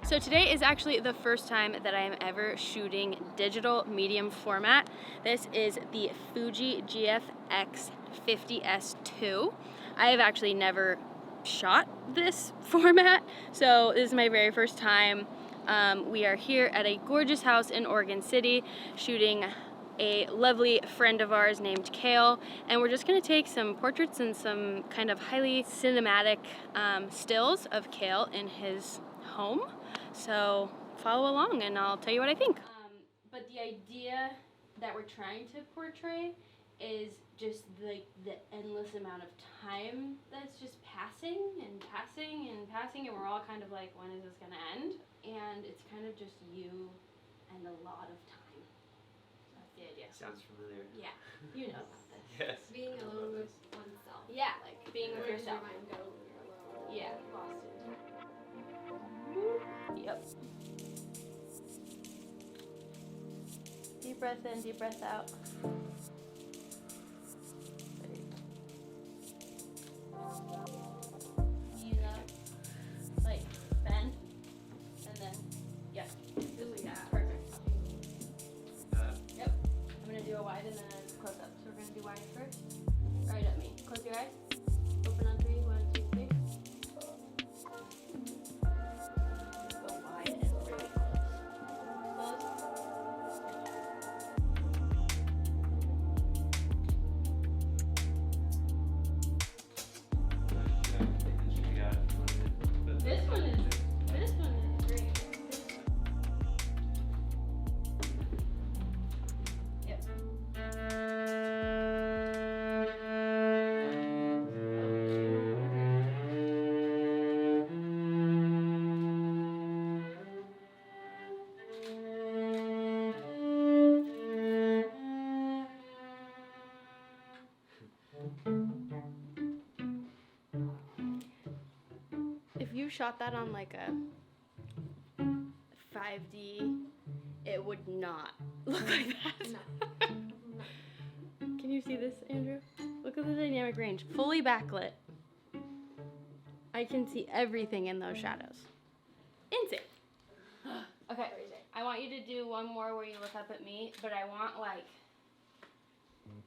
So today is actually the first time that I am ever shooting digital medium format. This is the Fuji GFX 50S2. I have actually never shot this format, so this is my very first time. We are here at a gorgeous house in Oregon City shooting a lovely friend of ours named Kale, and we're just going to take some portraits and some kind of highly cinematic stills of Kale in his home. So follow along and I'll tell you what I think. But the idea that we're trying to portray is just the endless amount of time that's just passing and passing and passing, and we're all kind of like, when is this going to end? And it's kind of just you and a lot of time. That's the idea. Sounds familiar. Yeah, you know about this. Yes. Being alone with oneself. Yeah, Like being with where does yourself. your mind go when you're alone? Yeah. Lost in Yep. Deep breath in, deep breath out. You like bend, and then, yeah. Just like that. Perfect. Yep. I'm gonna do a wide and then a close up. So we're gonna do wide first. Right at me. Close your eyes. Open on 3. 1, 2, 3. Go wide and really close. Close. This one is great. Yep. If you shot that on like a 5D, it would not look like that. Can you see this, Andrew? Look at the dynamic range. Fully backlit. I can see everything in those shadows. Insane. Okay, I want you to do one more where you look up at me, but I want like,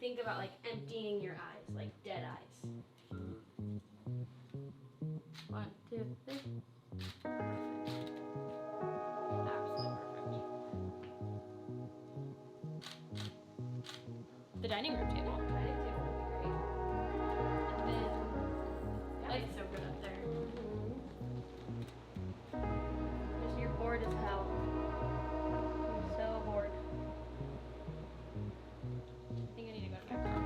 think about like emptying your eyes, like dead eyes. 1, 2, 3. Absolutely perfect. The dining room table. The dining table would be great. And then, like, so good up there. Just you're bored as hell. I'm so bored. I think I need to go to my car.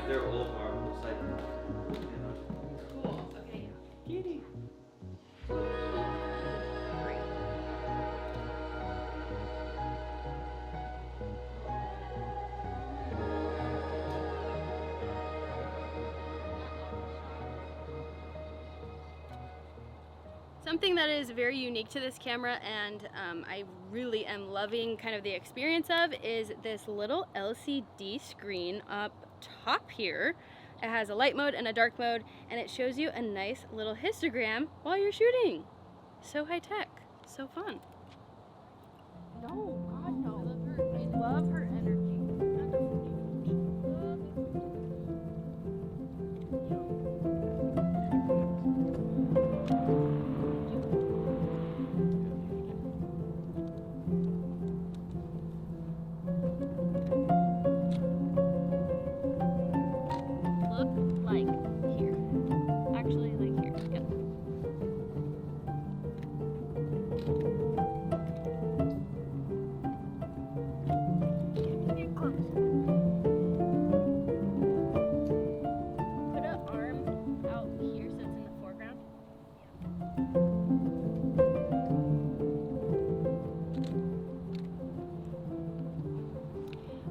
They're old marbles. Cool. Okay. Kitty. Great. Something that is very unique to this camera, and I really am loving kind of the experience of, is this little LCD screen up top here. It has a light mode and a dark mode, and it shows you a nice little histogram while you're shooting. So high tech, so fun. No, God, no. I love her energy.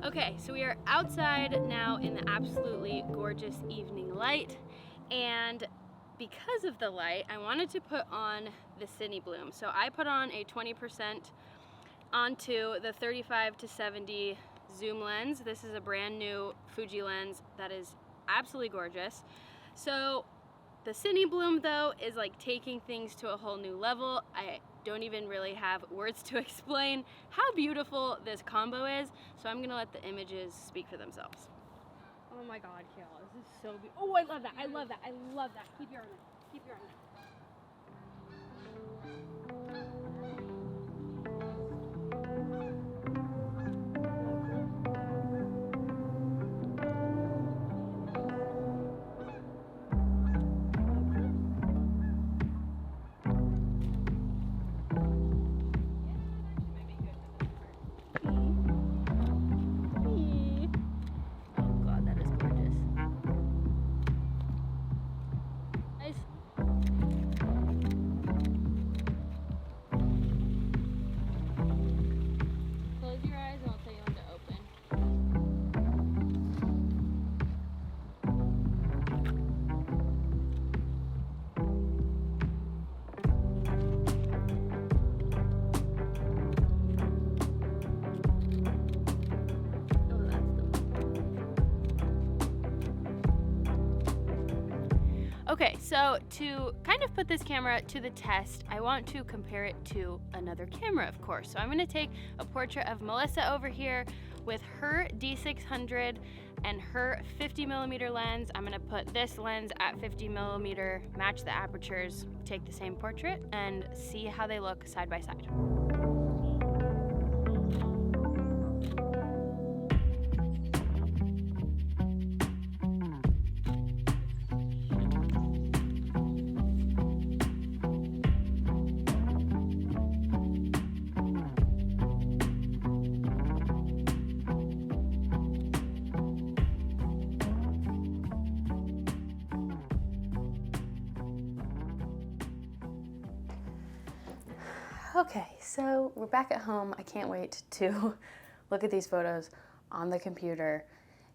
Okay, so we are outside now in the absolutely gorgeous evening light, and because of the light, I wanted to put on the Cine Bloom. So I put on a 20% onto the 35 to 70 zoom lens. This is a brand new Fuji lens that is absolutely gorgeous. So The Cine Bloom though is like taking things to a whole new level. I don't even really have words to explain how beautiful this combo is, so I'm gonna let the images speak for themselves. Oh my god, Kayla, this is so beautiful. Oh, I love that, I love that, I love that. Keep your arm in, keep your arm in. Okay, so to kind of put this camera to the test, I want to compare it to another camera, of course. So I'm gonna take a portrait of Melissa over here with her D600 and her 50mm lens. I'm gonna put this lens at 50mm, match the apertures, take the same portrait, and see how they look side by side. Okay, so we're back at home. I can't wait to look at these photos on the computer.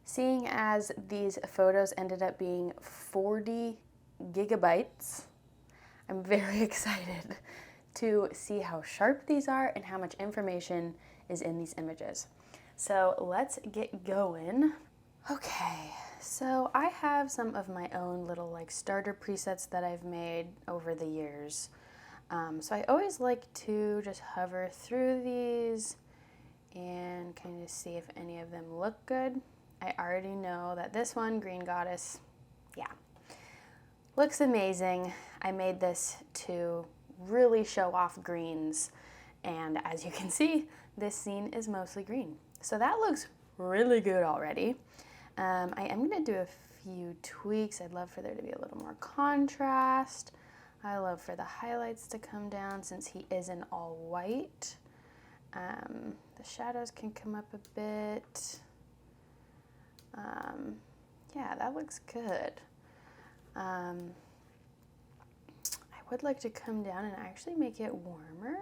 Seeing as these photos ended up being 40 gigabytes, I'm very excited to see how sharp these are and how much information is in these images. So let's get going. Okay, so I have some of my own little like starter presets that I've made over the years. So I always like to just hover through these and kind of see if any of them look good. I already know that this one, Green Goddess, yeah, looks amazing. I made this to really show off greens, and as you can see, this scene is mostly green. So that looks really good already. I am gonna do a few tweaks. I'd love for there to be a little more contrast. I love for the highlights to come down since he is in all white. The shadows can come up a bit. Yeah, that looks good. I would like to come down and actually make it warmer.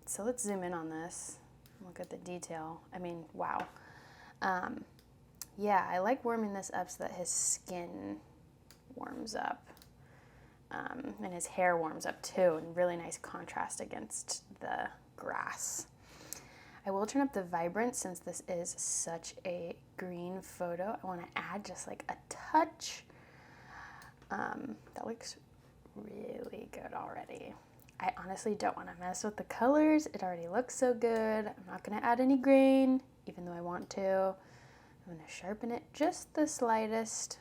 So let's zoom in on this. Look at the detail. I mean, wow. Yeah, I like warming this up so that his skin warms up. And his hair warms up too, and really nice contrast against the grass. I will turn up the vibrance since this is such a green photo. I want to add just like a touch. That looks really good already. I honestly don't want to mess with the colors. It already looks so good. I'm not going to add any grain, even though I want to. I'm going to sharpen it just the slightest.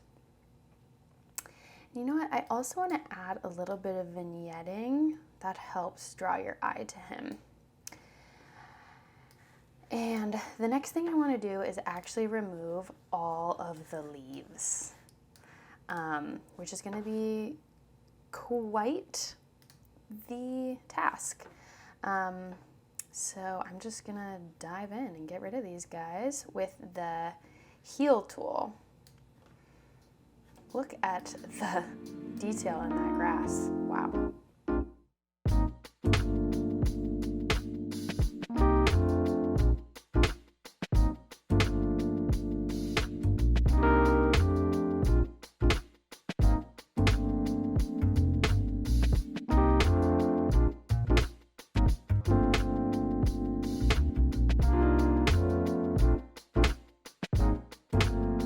You know what? I also want to add a little bit of vignetting. That helps draw your eye to him. And the next thing I want to do is actually remove all of the leaves, which is going to be quite the task. So I'm just going to dive in and get rid of these guys with the heel tool. Look at the detail in that grass. Wow.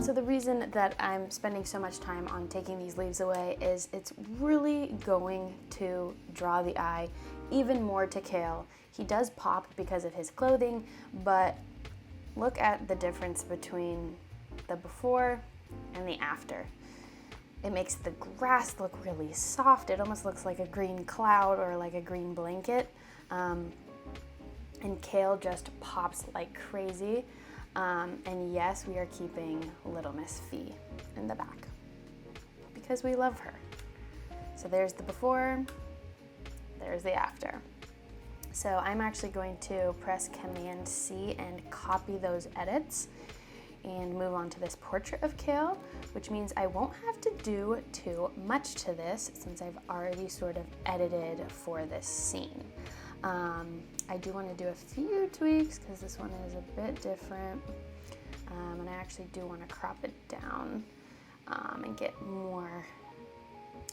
So the reason that I'm spending so much time on taking these leaves away is it's really going to draw the eye even more to Kale. He does pop because of his clothing, but look at the difference between the before and the after. It makes the grass look really soft. It almost looks like a green cloud or like a green blanket. And Kale just pops like crazy. And yes, we are keeping Little Miss Fee in the back because we love her. So there's the before, there's the after. So I'm actually going to press Command C and copy those edits and move on to this portrait of Kale, which means I won't have to do too much to this since I've already sort of edited for this scene. I do want to do a few tweaks because this one is a bit different, and I actually do want to crop it down and get more,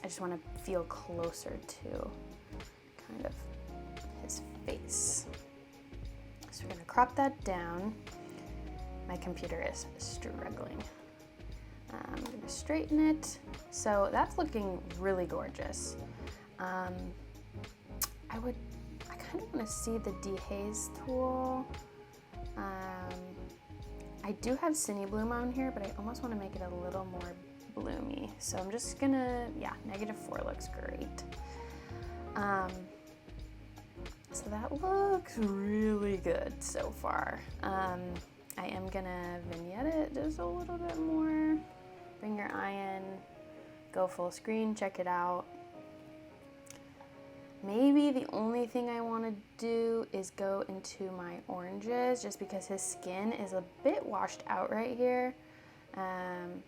I just want to feel closer to kind of his face. So we're going to crop that down. My computer is struggling. I'm going to straighten it. So that's looking really gorgeous. I kind of want to see the dehaze tool. I do have Cine Bloom on here, but I almost want to make it a little more bloomy. So I'm just gonna, yeah, -4 looks great. So that looks really good so far. I am gonna vignette it just a little bit more. Bring your eye in, go full screen, check it out. Maybe the only thing I want to do is go into my oranges just because his skin is a bit washed out right here. And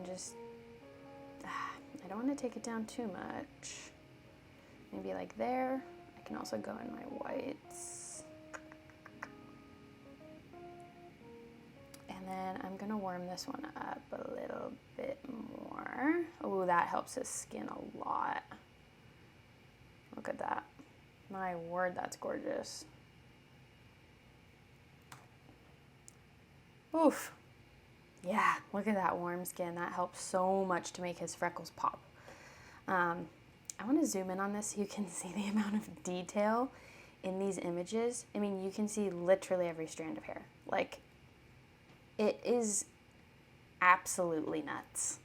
just, I don't want to take it down too much. Maybe like there. I can also go in my whites. And then I'm going to warm this one up a little bit more. Oh, that helps his skin a lot. Look at that. My word, that's gorgeous. Oof. Yeah, look at that warm skin. That helps so much to make his freckles pop. I want to zoom in on this so you can see the amount of detail in these images. I mean, you can see literally every strand of hair. Like, it is absolutely nuts.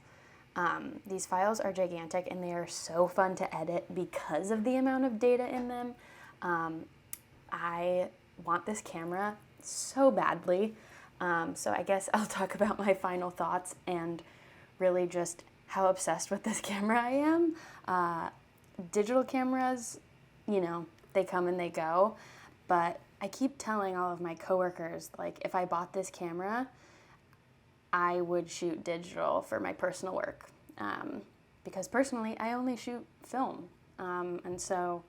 These files are gigantic and they are so fun to edit because of the amount of data in them. I want this camera so badly. So I guess I'll talk about my final thoughts and really just how obsessed with this camera I am. Digital cameras, you know, they come and they go, but I keep telling all of my coworkers, like, if I bought this camera, I would shoot digital for my personal work, because personally I only shoot film, and so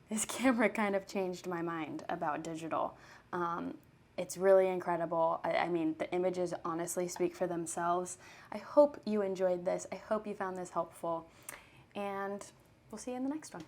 this camera kind of changed my mind about digital. It's really incredible. I mean, the images honestly speak for themselves. I hope you enjoyed this. I hope you found this helpful, and we'll see you in the next one.